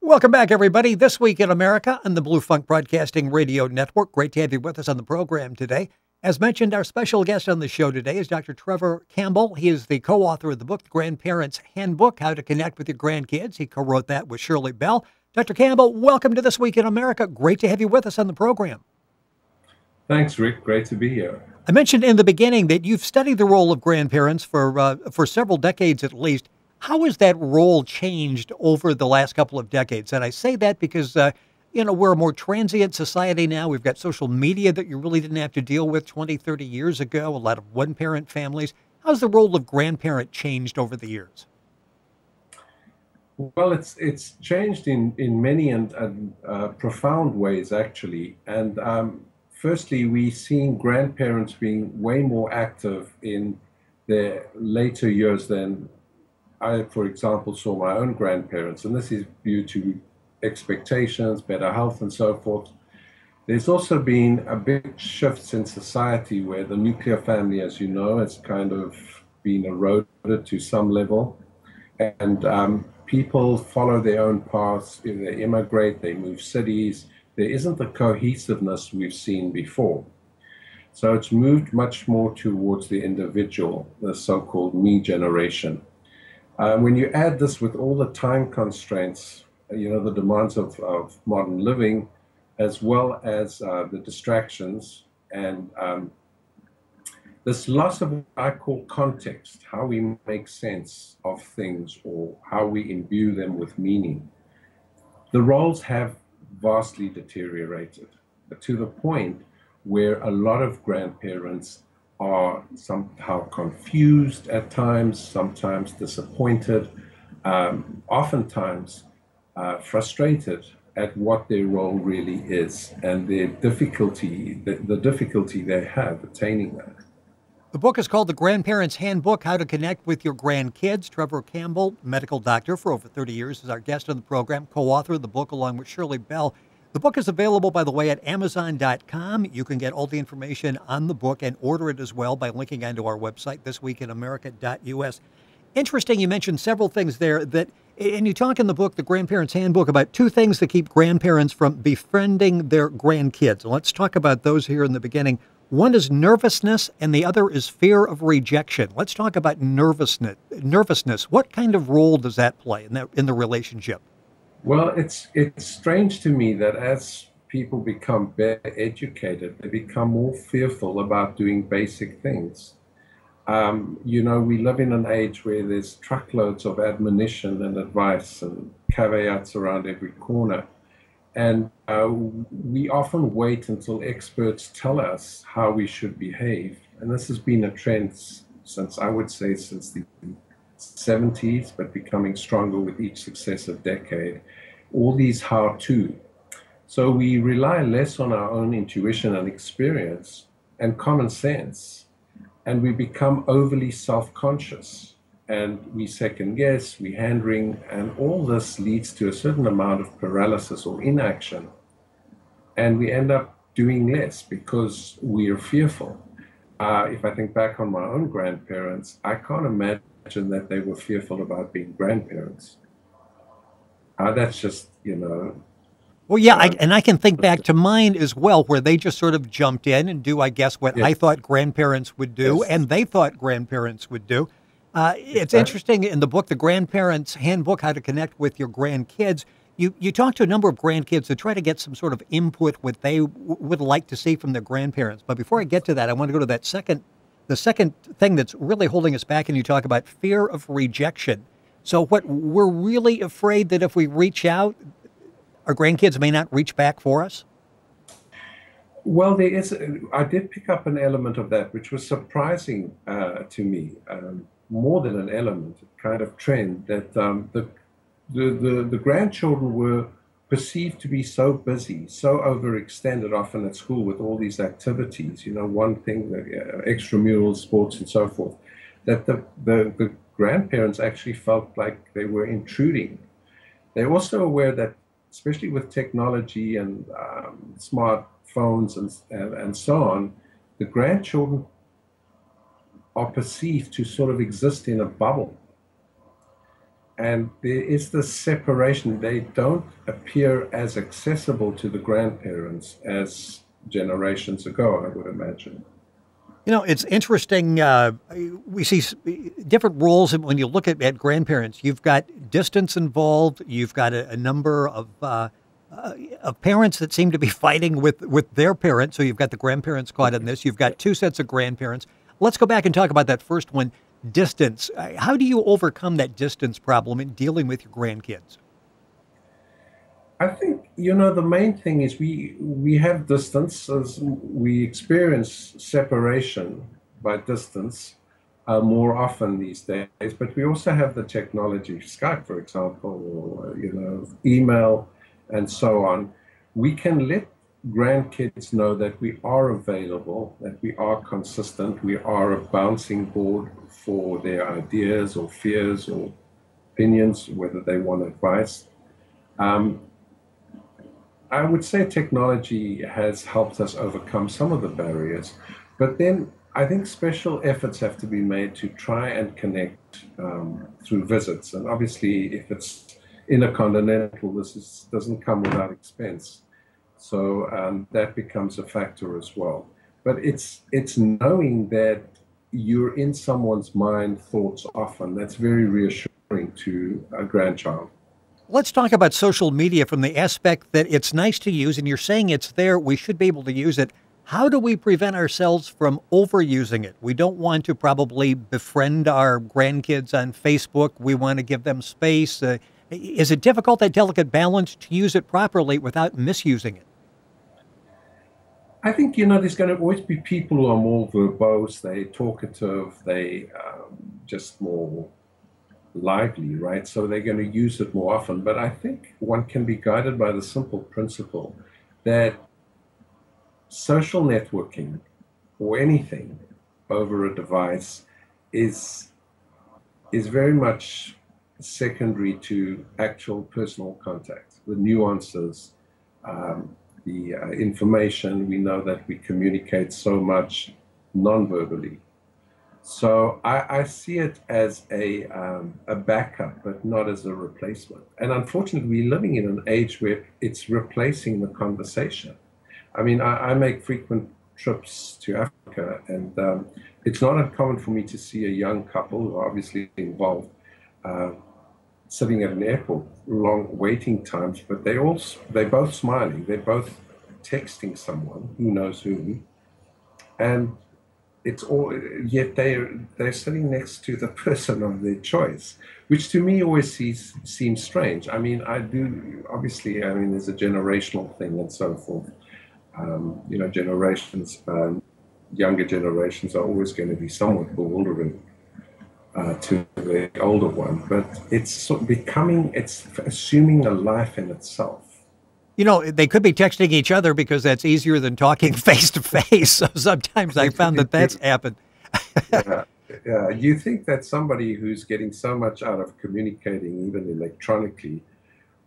Welcome back, everybody. This Week in America on the Blue Funk Broadcasting Radio Network. Great to have you with us on the program today. As mentioned, our special guest on the show today is Dr. Trevor Campell. He is the co-author of the book, The Grandparents' Handbook, How to Connect with Your Grandkids. He co-wrote that with Shirley Bell. Dr. Campbell, welcome to This Week in America. Great to have you with us on the program. Thanks, Rick. Great to be here. I mentioned in the beginning that you've studied the role of grandparents for several decades at least. How has that role changed over the last couple of decades? And I say that because, we're a more transient society now. We've got social media that you really didn't have to deal with 20, 30 years ago, a lot of one-parent families. How's the role of grandparent changed over the years? Well, it's changed in many and profound ways, actually. And firstly, we're seeing grandparents being way more active in their later years than I, for example, saw my own grandparents, and this is due to expectations, better health, and so forth. There's also been a big shift in society where the nuclear family, as you know, has kind of been eroded to some level, and people follow their own paths. If they immigrate, they move cities. There isn't the cohesiveness we've seen before. So it's moved much more towards the individual, the so-called me generation. When you add this with all the time constraints, the demands of modern living, as well as the distractions and this loss of what I call context, how we make sense of things or how we imbue them with meaning, the roles have vastly deteriorated to the point where a lot of grandparents are somehow confused at times, sometimes disappointed, oftentimes frustrated at what their role really is and their difficulty, the difficulty they have attaining that. The book is called The Grandparents' Handbook, How to Connect with Your Grandkids. Trevor Campbell, medical doctor for over 30 years, is our guest on the program, co-author of the book along with Shirley Bell. The book is available, by the way, at Amazon.com. You can get all the information on the book and order it as well by linking onto our website, thisweekinamerica.us. Interesting, you mentioned several things there and you talk in the book, The Grandparents' Handbook, about two things that keep grandparents from befriending their grandkids. And let's talk about those here in the beginning. One is nervousness, and the other is fear of rejection. Let's talk about nervousness. What kind of role does that play in the relationship? Well, it's strange to me that as people become better educated, they become more fearful about doing basic things. We live in an age where there's truckloads of admonition and advice and caveats around every corner. And we often wait until experts tell us how we should behave. And this has been a trend since the 70s, but becoming stronger with each successive decade. All these how-to. So we rely less on our own intuition and experience and common sense, and we become overly self-conscious, and we second guess, we hand wring, and all this leads to a certain amount of paralysis or inaction, and we end up doing less because we are fearful. If I think back on my own grandparents, I can't imagine that they were fearful about being grandparents. That's just, Well, yeah, I can think back to mine as well, where they just sort of jumped in and do, I guess, what I thought grandparents would do, and they thought grandparents would do. It's interesting in the book, The Grandparents' Handbook, How to Connect with Your Grandkids. You talk to a number of grandkids to try to get some sort of input, what they would like to see from their grandparents. But before I get to that, I want to go to the second thing that's really holding us back, and you talk about fear of rejection. So we're really afraid that if we reach out, our grandkids may not reach back for us? Well, I did pick up an element of that, which was surprising to me, more than an element, a kind of trend, that the grandchildren were perceived to be so busy, so overextended often at school with all these activities, one thing, extramural sports and so forth, that the grandparents actually felt like they were intruding. They're also aware that, especially with technology and smartphones and so on, the grandchildren are perceived to sort of exist in a bubble. And there is this separation. They don't appear as accessible to the grandparents as generations ago, I would imagine. You know, it's interesting. We see different roles when you look at grandparents. You've got distance involved. You've got a number of parents that seem to be fighting with their parents. So you've got the grandparents caught in this. You've got two sets of grandparents. Let's go back and talk about that first one, distance. How do you overcome that distance problem in dealing with your grandkids? I think, the main thing is we have distance as we experience separation by distance more often these days, but we also have the technology, Skype, for example, or, email and so on. We can let grandkids know that we are available, that we are consistent, we are a bouncing board for their ideas or fears or opinions, whether they want advice. I would say technology has helped us overcome some of the barriers, but then I think special efforts have to be made to try and connect through visits. And obviously, if it's intercontinental, doesn't come without expense. So that becomes a factor as well. But it's knowing that you're in someone's mind, thoughts often. That's very reassuring to a grandchild. Let's talk about social media from the aspect that it's nice to use, and you're saying it's there. We should be able to use it. How do we prevent ourselves from overusing it? We don't want to probably befriend our grandkids on Facebook. We want to give them space. Is it difficult, that delicate balance, to use it properly without misusing it? I think, there's going to always be people who are more verbose, they talkative, they just more lively, right? So they're going to use it more often. But I think one can be guided by the simple principle that social networking or anything over a device is very much secondary to actual personal contact. The nuances, the information, we know that we communicate so much non-verbally. So I see it as a backup, but not as a replacement. And unfortunately, we're living in an age where it's replacing the conversation. I mean, I make frequent trips to Africa, and it's not uncommon for me to see a young couple who are obviously involved sitting at an airport, long waiting times, but they're both smiling, they're both texting someone who knows whom, and it's all, yet they're sitting next to the person of their choice, which to me always seems strange. I mean, obviously, there's a generational thing and so forth. Generations, younger generations are always going to be somewhat bewildering to the older one, but it's it's assuming a life in itself. They could be texting each other because that's easier than talking face to face. So sometimes I found that's happened. Yeah. You think that somebody who's getting so much out of communicating, even electronically,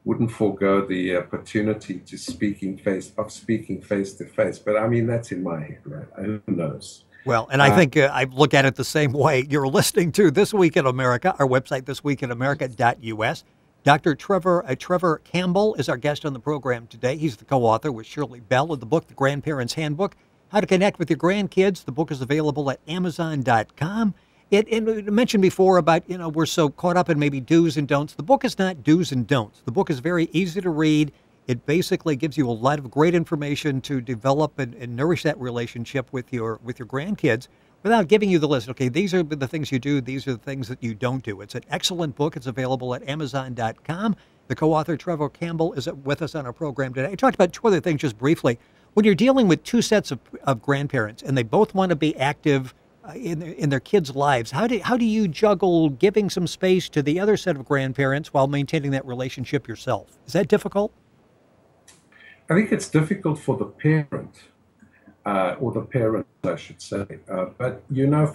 wouldn't forego the opportunity to speaking face to face. But that's in my head, right? Who knows? Well, and I think I look at it the same way. You're listening to This Week in America, our website, thisweekinamerica.us. Dr. Trevor Campell is our guest on the program today. He's the co-author with Shirley Bell of the book, The Grandparents' Handbook, How to Connect with Your Grandkids. The book is available at Amazon.com. It mentioned before about, we're so caught up in maybe do's and don'ts. The book is not do's and don'ts. The book is very easy to read. It basically gives you a lot of great information to develop and nourish that relationship with your grandkids without giving you the list. Okay, these are the things you do. These are the things that you don't do. It's an excellent book. It's available at Amazon.com. The co-author, Trevor Campell, is with us on our program today. I talked about two other things just briefly. When you're dealing with two sets of grandparents and they both want to be active in their kids' lives, how do you juggle giving some space to the other set of grandparents while maintaining that relationship yourself? Is that difficult? I think it's difficult for the parent, or the parents, I should say. But,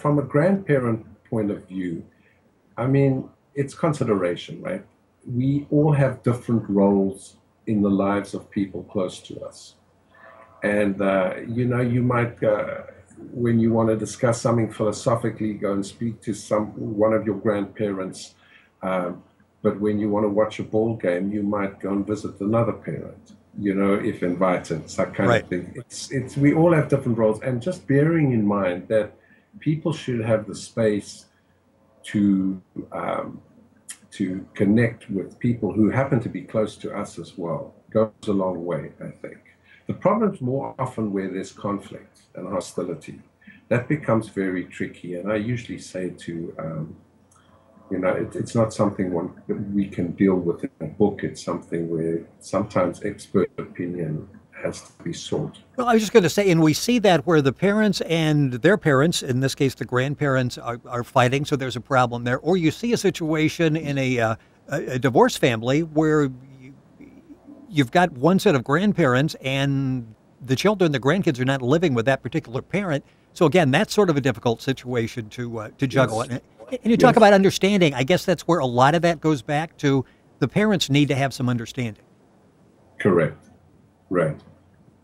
from a grandparent point of view, it's consideration, right? We all have different roles in the lives of people close to us. And, you might, when you want to discuss something philosophically, go and speak to one of your grandparents but when you want to watch a ball game, you might go and visit another parent, if invited. It's that kind Right. of thing. It's we all have different roles, and just bearing in mind that people should have the space to to connect with people who happen to be close to us as well goes a long way, I think. The problem's more often where there's conflict and hostility. That becomes very tricky, and I usually say to it's not something we can deal with in a book. It's something where sometimes expert opinion has to be sought. Well, I was just going to say, and we see that where the parents and their parents, in this case the grandparents, are fighting, so there's a problem there. Or you see a situation in a divorce family where you've got one set of grandparents and the children, the grandkids, are not living with that particular parent. So again, that's sort of a difficult situation to juggle. Yes. And you talk Yes. about understanding. I guess that's where a lot of that goes back to. The parents need to have some understanding. Correct. Right.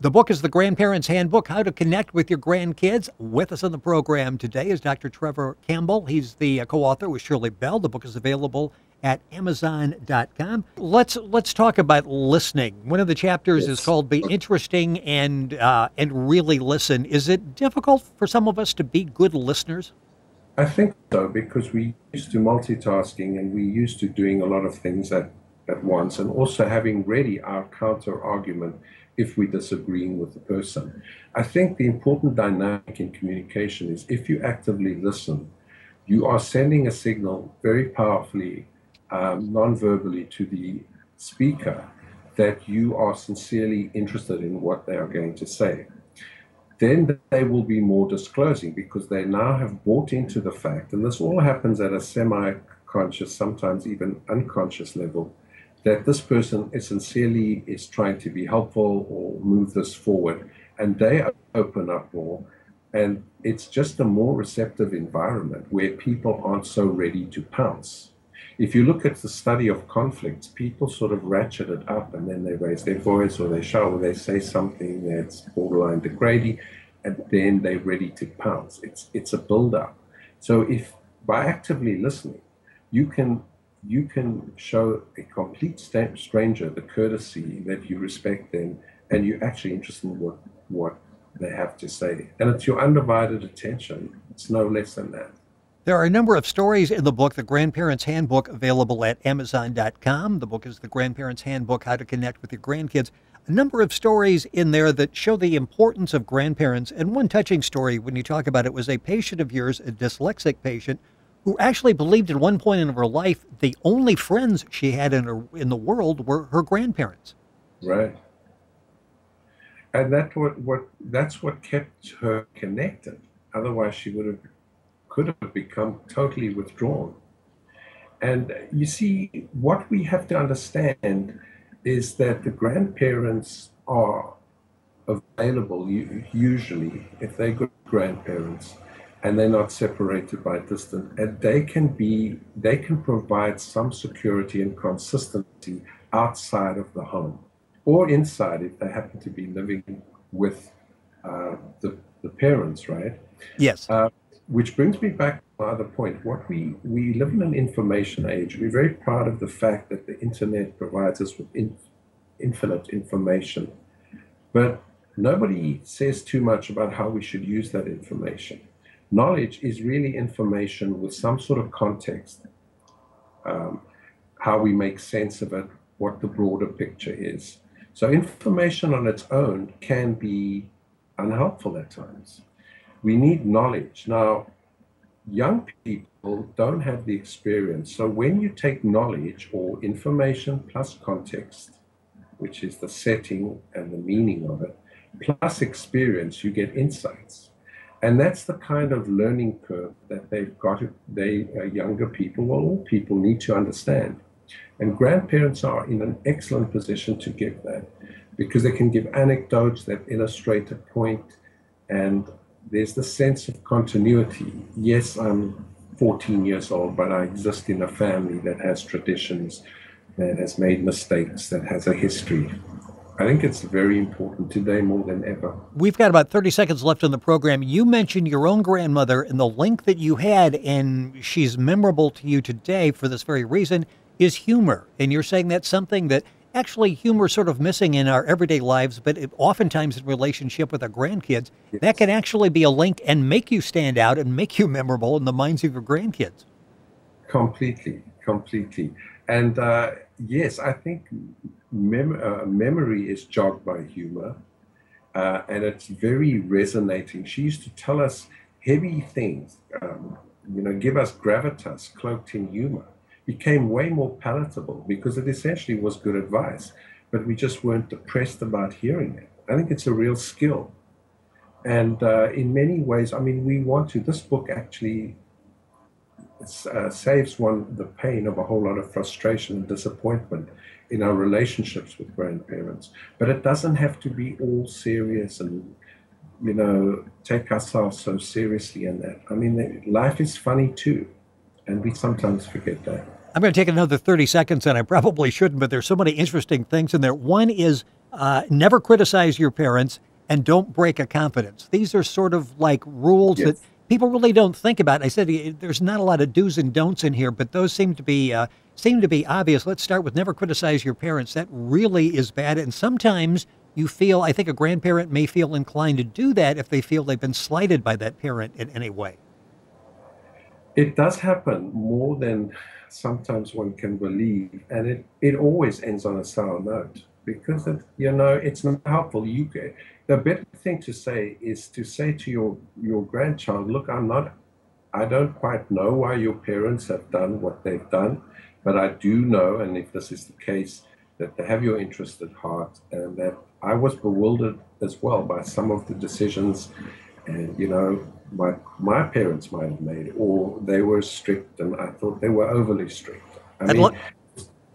The book is The Grandparent's Handbook, How to Connect with Your Grandkids. With us on the program today is Dr. Trevor Campell. He's the co-author with Shirley Bell. The book is available at Amazon.com. Let's talk about listening. One of the chapters is called "Be Interesting and Really Listen." Is it difficult for some of us to be good listeners? I think so, because we used to multitasking and we used to doing a lot of things at once, and also having ready our counter argument if we're disagreeing with the person. I think the important dynamic in communication is if you actively listen, you are sending a signal very powerfully, non-verbally, to the speaker that you are sincerely interested in what they are going to say. Then they will be more disclosing because they now have bought into the fact, and this all happens at a semi-conscious, sometimes even unconscious level, that this person sincerely is trying to be helpful or move this forward, and they open up more, and it's just a more receptive environment where people aren't so ready to pounce. If you look at the study of conflicts, people sort of ratchet it up and then they raise their voice or they shout or they say something that's borderline degrading, and then they're ready to pounce. It's a build-up. So if by actively listening, you can show a complete stranger the courtesy that you respect them and you're actually interested in what they have to say. And it's your undivided attention. It's no less than that. There are a number of stories in the book, The Grandparent's Handbook, available at Amazon.com. The book is The Grandparent's Handbook, How to Connect with Your Grandkids. A number of stories in there that show the importance of grandparents. And one touching story, when you talk about it, was a patient of yours, a dyslexic patient, who actually believed at one point in her life the only friends she had in the world were her grandparents. Right. And that's what kept her connected. Otherwise, she could have become totally withdrawn. And you see, what we have to understand is that the grandparents are available usually if they're good grandparents and they're not separated by distance, and they can provide some security and consistency outside of the home or inside if they happen to be living with the parents, right? Yes. Which brings me back to my other point. We live in an information age. We're very proud of the fact that the internet provides us with infinite information, but nobody says too much about how we should use that information. Knowledge is really information with some sort of context, how we make sense of it, what the broader picture is. So information on its own can be unhelpful at times. We need knowledge. Now, young people don't have the experience. So when you take knowledge or information plus context, which is the setting and the meaning of it, plus experience, you get insights. And that's the kind of learning curve that younger people, well, all people need to understand. And grandparents are in an excellent position to give that because they can give anecdotes that illustrate a point, and there's the sense of continuity. Yes, I'm 14 years old, but I exist in a family that has traditions, that has made mistakes, that has a history. I think it's very important today more than ever. We've got about 30 seconds left in the program. You mentioned your own grandmother and the link that you had, and she's memorable to you today for this very reason. is humor. And you're saying that's something that actually humor is sort of missing in our everyday lives, but oftentimes in relationship with our grandkids, that Yes. can actually be a link and make you stand out and make you memorable in the minds of your grandkids. Completely, completely. And yes, I think memory is jogged by humor, and it's very resonating. She used to tell us heavy things, give us gravitas cloaked in humor. Became way more palatable because it essentially was good advice, but we just weren't depressed about hearing it. I think it's a real skill. And in many ways, I mean, this book actually saves one the pain of a whole lot of frustration and disappointment in our relationships with grandparents. But it doesn't have to be all serious and, take ourselves so seriously in that. I mean, life is funny too, and we sometimes forget that. I'm going to take another 30 seconds, and I probably shouldn't, but there's so many interesting things in there. One is never criticize your parents and don't break a confidence. These are sort of like rules that Yes. people really don't think about. I said there's not a lot of do's and don'ts in here, but those seem to be obvious. Let's start with never criticize your parents. That really is bad, and sometimes I think a grandparent may feel inclined to do that if they feel they've been slighted by that parent in any way. It does happen more than sometimes one can believe, and it always ends on a sour note because it's not helpful. The better thing to say is to say to your grandchild, look, I don't quite know why your parents have done what they've done, but I do know, and if this is the case, that they have your interest at heart, and that I was bewildered as well by some of the decisions, and my parents might have made, or they were strict, and I thought they were overly strict. I I'd, mean, lo-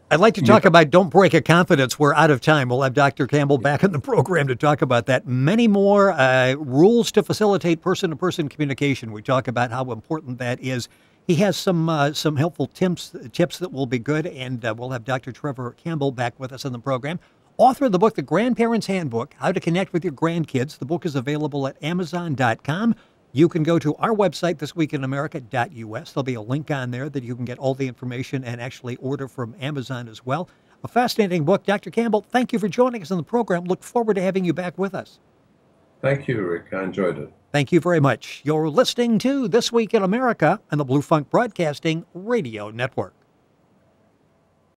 I'd like to you talk about don't break a confidence. We're out of time. We'll have Dr. Campbell back in the program to talk about that. Many more rules to facilitate person-to-person communication. We talk about how important that is. He has some helpful tips that will be good, and we'll have Dr. Trevor Campbell back with us on the program. Author of the book, The Grandparents' Handbook, How to Connect with Your Grandkids. The book is available at Amazon.com. You can go to our website, thisweekinamerica.us. There'll be a link on there that you can get all the information and actually order from Amazon as well. A fascinating book. Dr. Campbell, thank you for joining us on the program. Look forward to having you back with us. Thank you, Rick. I enjoyed it. Thank you very much. You're listening to This Week in America on the Blue Funk Broadcasting Radio Network.